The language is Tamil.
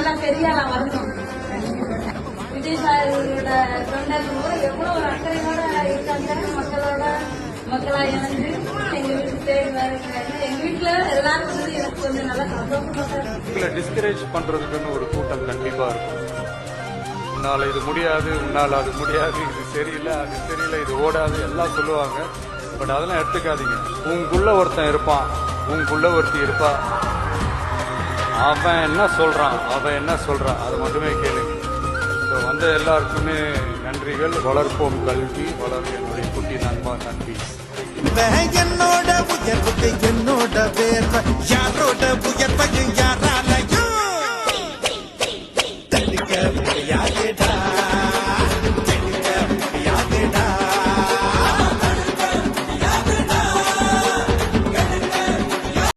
நல்லா பெரிய ஆளா வரணும். விஜய் சாரோட தொண்டர்கள் கூட எவ்வளவு ஒரு அக்கறையோட இருக்காங்க. மக்களா இணைஞ்சு எங்க வீட்டுக்கு தேடி வர்றாங்க. எங்க வீட்டுல எல்லாரும் வந்து எனக்கு கொஞ்சம் நல்லா சந்தோஷமா டிஸ்கரேஜ் பண்றதுக்குன்னு ஒரு கூட்டம் கண்டிப்பா இருக்கும். உன்னால இது முடியாது, உன்னால அது முடியாது, இது சரியில்லை, அது சரியில்லை, இது ஓடாது எல்லாம் சொல்லுவாங்க. பட் அதெல்லாம் எடுத்துக்காதீங்க. உங்களுக்குள்ள ஒருத்தன் இருப்பான், உங்களுக்குள்ள ஒருத்தி இருப்பா. அவன் என்ன சொல்றான் அதை மட்டுமே கேளுங்க. வந்த எல்லாருக்குமே நன்றிகள். வளர்ப்போம் கல்வி, வளரும் என்னுடைய குட்டி நண்பா நன்றி. என்னோட உயர்வுக்கு என்னோட வேர்வை